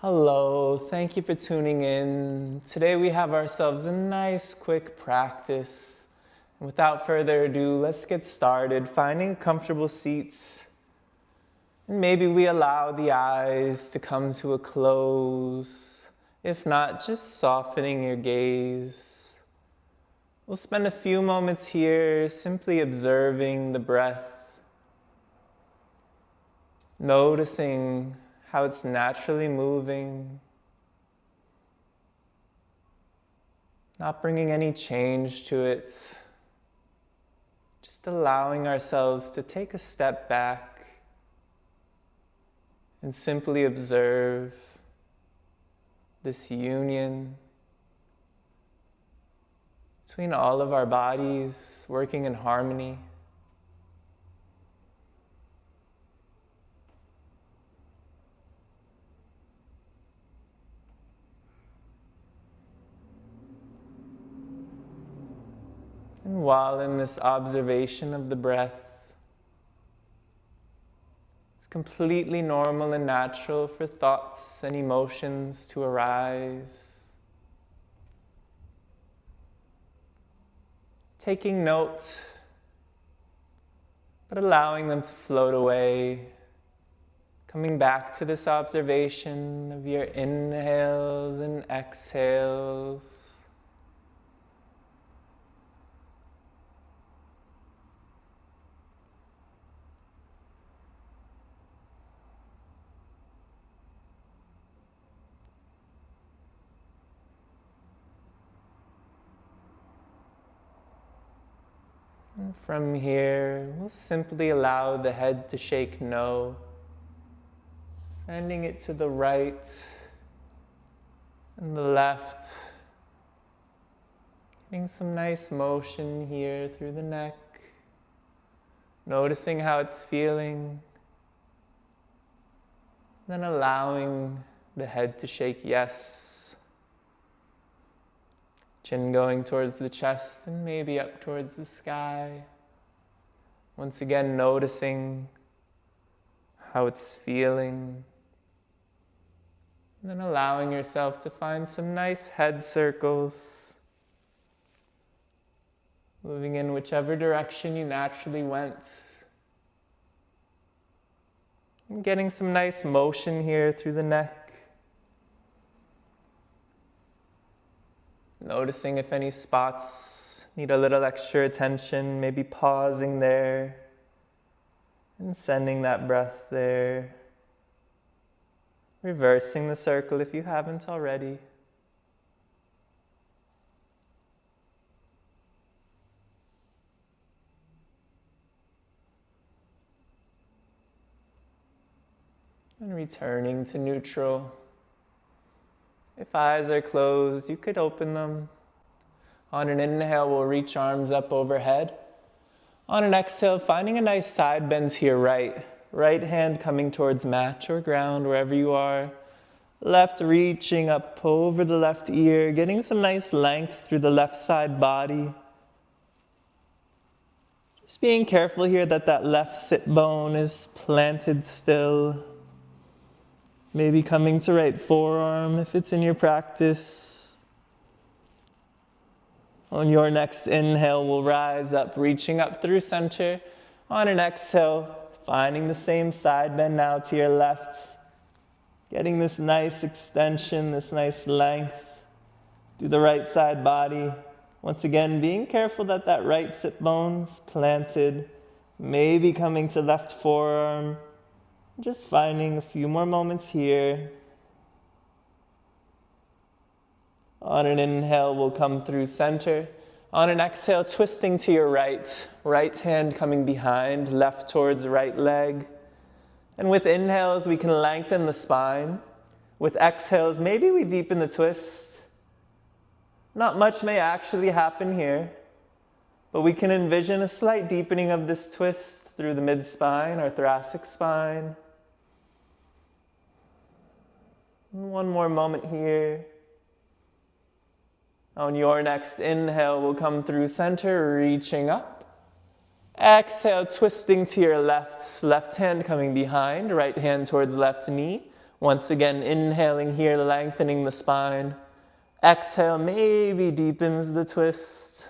Hello, thank you for tuning in. Today we have ourselves a nice quick practice. And without further ado, let's get started finding a comfortable seat. And maybe we allow the eyes to come to a close. If not, just softening your gaze. We'll spend a few moments here simply observing the breath, noticing how it's naturally moving, not bringing any change to it, just allowing ourselves to take a step back and simply observe this union between all of our bodies working in harmony. And while in this observation of the breath, it's completely normal and natural for thoughts and emotions to arise. Taking note, but allowing them to float away. Coming back to this observation of your inhales and exhales. And from here, we'll simply allow the head to shake no, sending it to the right and the left, getting some nice motion here through the neck, noticing how it's feeling, then allowing the head to shake yes. Chin going towards the chest and maybe up towards the sky. Once again, noticing how it's feeling. And then allowing yourself to find some nice head circles. Moving in whichever direction you naturally went. And getting some nice motion here through the neck. Noticing if any spots need a little extra attention, maybe pausing there and sending that breath there. Reversing the circle if you haven't already. And returning to neutral. If eyes are closed, you could open them. On an inhale, we'll reach arms up overhead. On an exhale, finding a nice side bend to your right. Right hand coming towards mat or ground, wherever you are. Left reaching up over the left ear, getting some nice length through the left side body. Just being careful here that that left sit bone is planted still. Maybe coming to right forearm if it's in your practice. On your next inhale, we'll rise up, reaching up through center. On an exhale, finding the same side bend now to your left. Getting this nice extension, this nice length through the right side body. Once again, being careful that that right sit bone's planted. Maybe coming to left forearm. Just finding a few more moments here. On an inhale, we'll come through center. On an exhale, twisting to your right. Right hand coming behind, left towards right leg. And with inhales, we can lengthen the spine. With exhales, maybe we deepen the twist. Not much may actually happen here, but we can envision a slight deepening of this twist through the mid-spine or thoracic spine. One more moment here. On your next inhale, we'll come through center, reaching up. Exhale, twisting to your left. Left hand coming behind, right hand towards left knee. Once again, inhaling here, lengthening the spine. Exhale, maybe deepens the twist.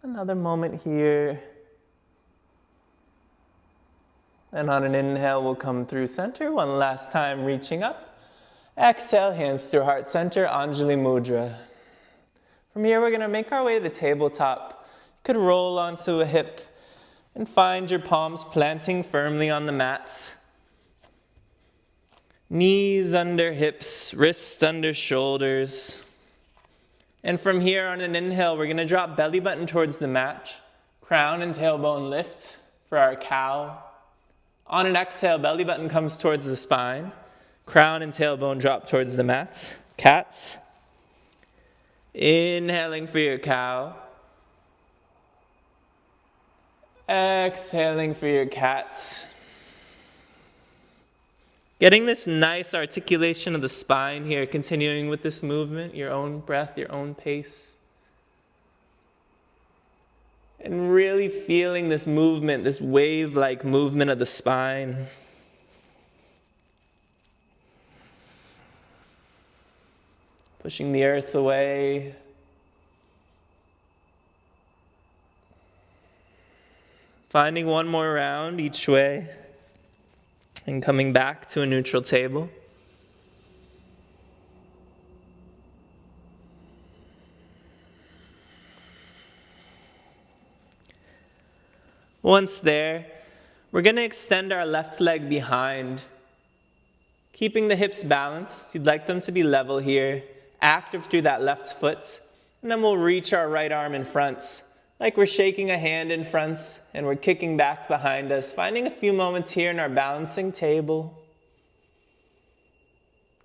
Another moment here. And on an inhale, we'll come through center. One last time, reaching up. Exhale, hands through heart center, Anjali Mudra. From here, we're gonna make our way to tabletop. You could roll onto a hip and find your palms planting firmly on the mat. Knees under hips, wrists under shoulders. And from here, on an inhale, we're gonna drop belly button towards the mat. Crown and tailbone lift for our cow. On an exhale, belly button comes towards the spine. Crown and tailbone drop towards the mat. Cat. Inhaling for your cow. Exhaling for your cat. Getting this nice articulation of the spine here, continuing with this movement, your own breath, your own pace. And really feeling this movement, this wave-like movement of the spine. Pushing the earth away. Finding one more round each way. And coming back to a neutral table. Once there, we're going to extend our left leg behind. Keeping the hips balanced, you'd like them to be level here. Active through that left foot. And then we'll reach our right arm in front. Like we're shaking a hand in front and we're kicking back behind us. Finding a few moments here in our balancing table.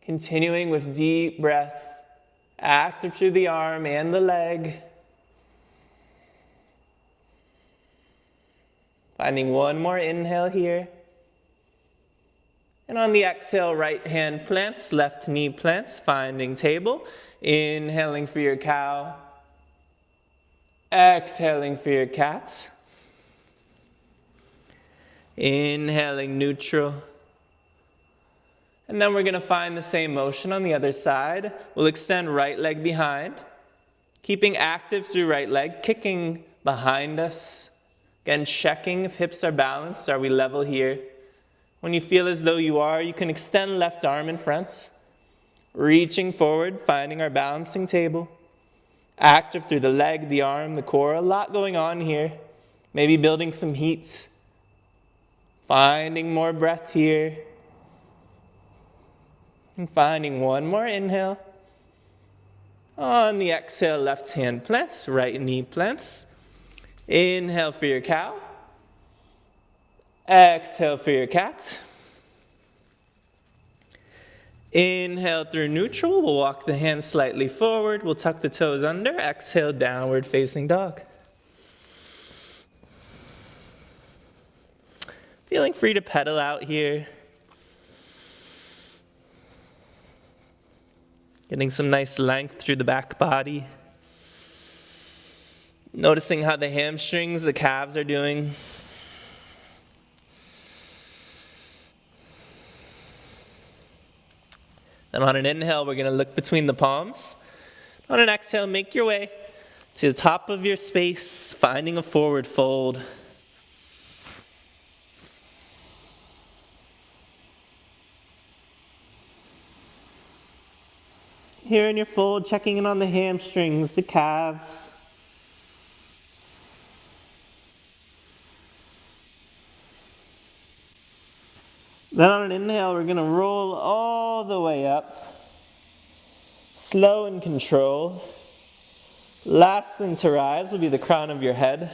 Continuing with deep breath. Active through the arm and the leg. Finding one more inhale here. And on the exhale, right hand plants, left knee plants, finding table. Inhaling for your cow. Exhaling for your cat. Inhaling neutral. And then we're going to find the same motion on the other side. We'll extend right leg behind. Keeping active through right leg, kicking behind us. Again, checking if hips are balanced. Are we level here? When you feel as though you are, you can extend left arm in front. Reaching forward, finding our balancing table. Active through the leg, the arm, the core. A lot going on here. Maybe building some heat. Finding more breath here. And finding one more inhale. On the exhale, left hand plants, right knee plants. Inhale for your cow. Exhale for your cat. Inhale through neutral. We'll walk the hands slightly forward. We'll tuck the toes under. Exhale, downward facing dog. Feeling free to pedal out here. Getting some nice length through the back body. Noticing how the hamstrings, the calves are doing. Then on an inhale, we're going to look between the palms. On an exhale, make your way to the top of your space, finding a forward fold. Here in your fold, checking in on the hamstrings, the calves. Then on an inhale, we're going to roll all the way up. Slow and control. Last thing to rise will be the crown of your head.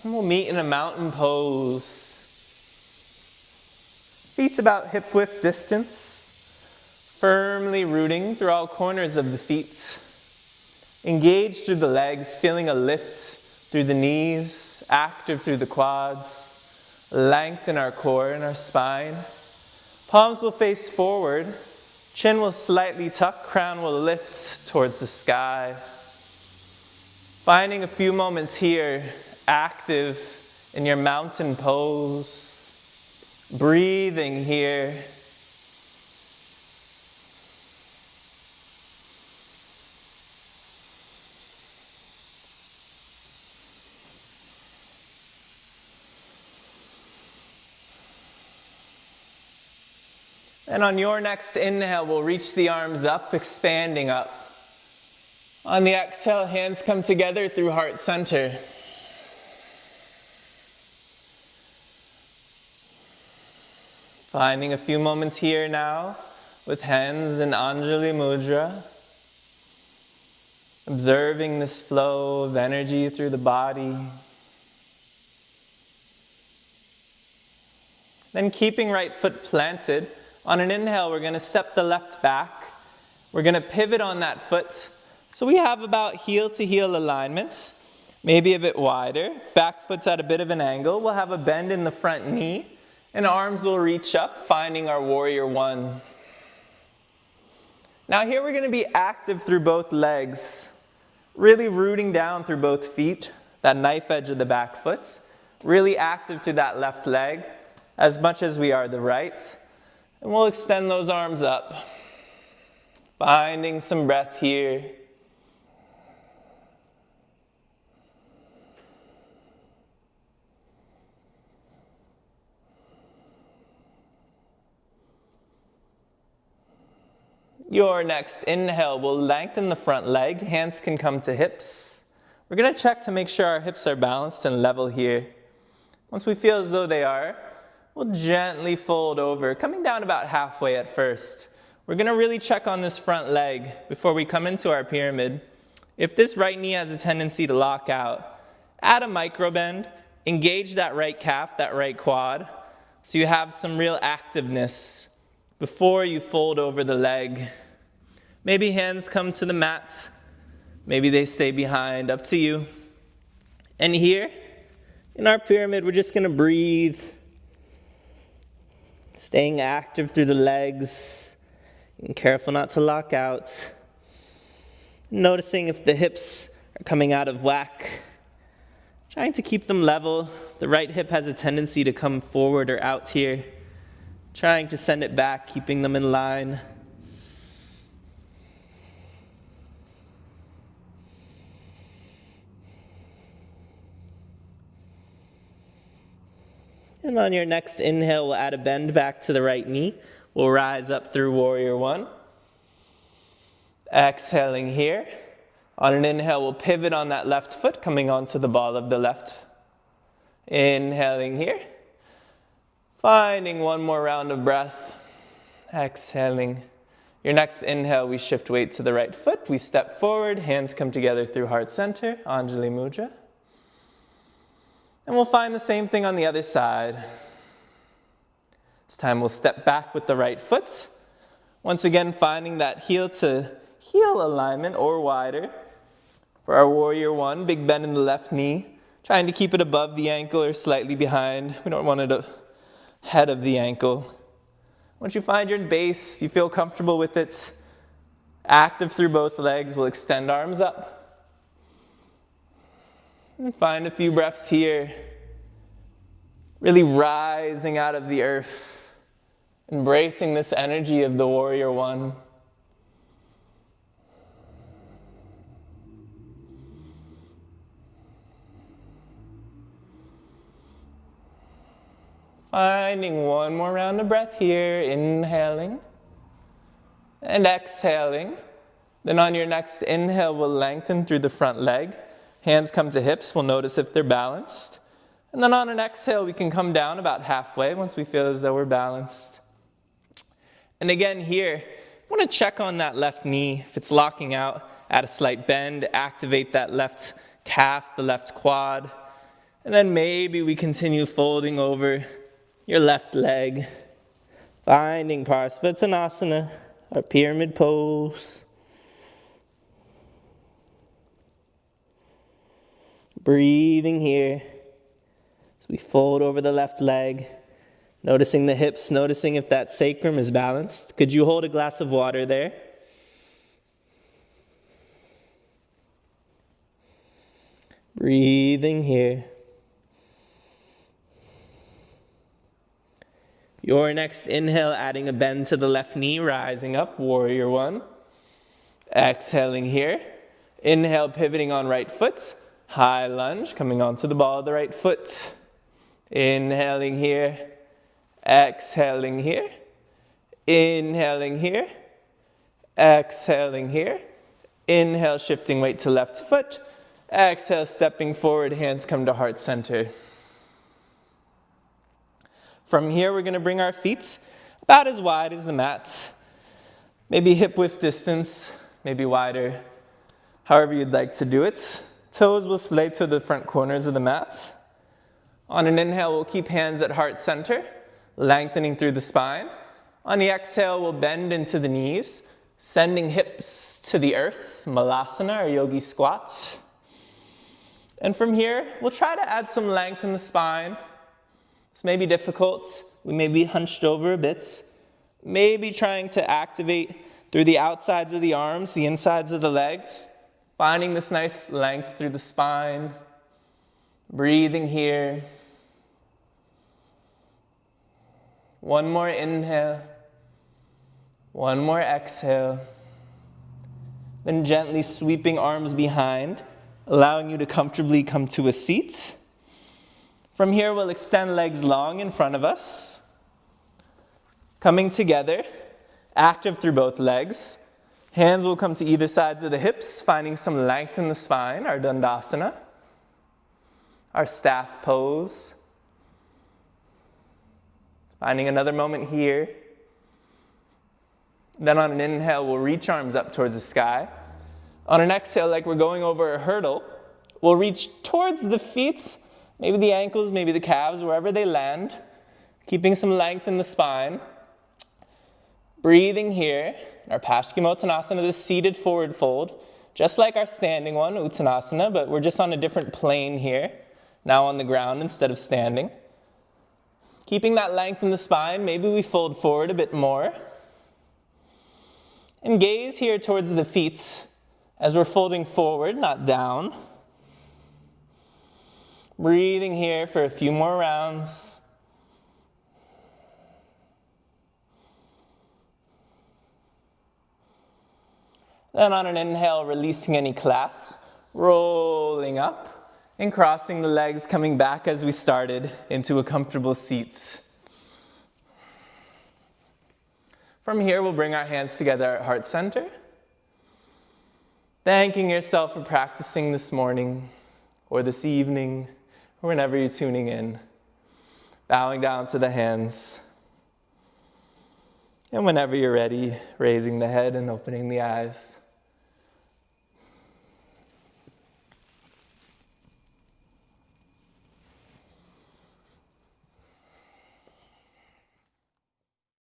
And we'll meet in a mountain pose. Feet about hip width distance. Firmly rooting through all corners of the feet. Engage through the legs, feeling a lift through the knees, active through the quads. Lengthen our core and our spine. Palms will face forward. Chin will slightly tuck. Crown will lift towards the sky. Finding a few moments here, active in your mountain pose, breathing here. And on your next inhale, we'll reach the arms up, expanding up. On the exhale, hands come together through heart center. Finding a few moments here now with hands in Anjali Mudra. Observing this flow of energy through the body. Then keeping right foot planted. On an inhale, we're going to step the left back. We're going to pivot on that foot. So we have about heel to heel alignment, maybe a bit wider. Back foot's at a bit of an angle. We'll have a bend in the front knee, and arms will reach up, finding our warrior one. Now here we're going to be active through both legs, really rooting down through both feet, that knife edge of the back foot, really active to that left leg, as much as we are the right. And we'll extend those arms up, finding some breath here. Your next inhale will lengthen the front leg. Hands can come to hips. We're going to check to make sure our hips are balanced and level here. Once we feel as though they are, we'll gently fold over, coming down about halfway at first. We're going to really check on this front leg before we come into our pyramid. If this right knee has a tendency to lock out, add a micro bend, engage that right calf, that right quad, so you have some real activeness before you fold over the leg. Maybe hands come to the mat, maybe they stay behind, up to you. And here, in our pyramid, we're just going to breathe. Staying active through the legs, and careful not to lock out. Noticing if the hips are coming out of whack. Trying to keep them level. The right hip has a tendency to come forward or out here. Trying to send it back, keeping them in line. And on your next inhale, we'll add a bend back to the right knee. We'll rise up through warrior one. Exhaling here. On an inhale, we'll pivot on that left foot, coming onto the ball of the left. Inhaling here. Finding one more round of breath. Exhaling. Your next inhale, we shift weight to the right foot. We step forward, hands come together through heart center, Anjali Mudra. And we'll find the same thing on the other side. This time we'll step back with the right foot. Once again, finding that heel to heel alignment or wider. For our warrior one, big bend in the left knee. Trying to keep it above the ankle or slightly behind. We don't want it ahead of the ankle. Once you find your base, you feel comfortable with it, active through both legs, we'll extend arms up. And find a few breaths here. Really rising out of the earth. Embracing this energy of the warrior one. Finding one more round of breath here. Inhaling. And exhaling. Then on your next inhale, we'll lengthen through the front leg. Hands come to hips, we'll notice if they're balanced. And then on an exhale, we can come down about halfway once we feel as though we're balanced. And again here, I want to check on that left knee. If it's locking out, add a slight bend, activate that left calf, the left quad. And then maybe we continue folding over your left leg. Finding Parsvattanasana, our pyramid pose. Breathing here as we fold over the left leg, noticing the hips, noticing if that sacrum is balanced. Could you hold a glass of water there? Breathing here. Your next inhale, adding a bend to the left knee, rising up, warrior one. Exhaling here. Inhale, pivoting on right foot. High lunge, coming onto the ball of the right foot. Inhaling here. Exhaling here. Inhaling here. Exhaling here. Inhale, shifting weight to left foot. Exhale, stepping forward, hands come to heart center. From here, we're going to bring our feet about as wide as the mat. Maybe hip width distance, maybe wider, however you'd like to do it. Toes will splay to the front corners of the mat. On an inhale, we'll keep hands at heart center, lengthening through the spine. On the exhale, we'll bend into the knees, sending hips to the earth, malasana or yogi squats. And from here, we'll try to add some length in the spine. This may be difficult. We may be hunched over a bit. Maybe trying to activate through the outsides of the arms, the insides of the legs, finding this nice length through the spine. Breathing here. One more inhale. One more exhale. Then gently sweeping arms behind, allowing you to comfortably come to a seat. From here, we'll extend legs long in front of us. Coming together, active through both legs. Hands will come to either sides of the hips, finding some length in the spine, our dandasana, our staff pose. Finding another moment here. Then on an inhale, we'll reach arms up towards the sky. On an exhale, like we're going over a hurdle, we'll reach towards the feet, maybe the ankles, maybe the calves, wherever they land, keeping some length in the spine. Breathing here, our Paschimottanasana, this seated forward fold, just like our standing one, Uttanasana, but we're just on a different plane here, now on the ground instead of standing. Keeping that length in the spine, maybe we fold forward a bit more. And gaze here towards the feet as we're folding forward, not down. Breathing here for a few more rounds. Then on an inhale, releasing any clasp, rolling up and crossing the legs, coming back as we started into a comfortable seat. From here, we'll bring our hands together at heart center. Thanking yourself for practicing this morning or this evening or whenever you're tuning in. Bowing down to the hands. And whenever you're ready, raising the head and opening the eyes.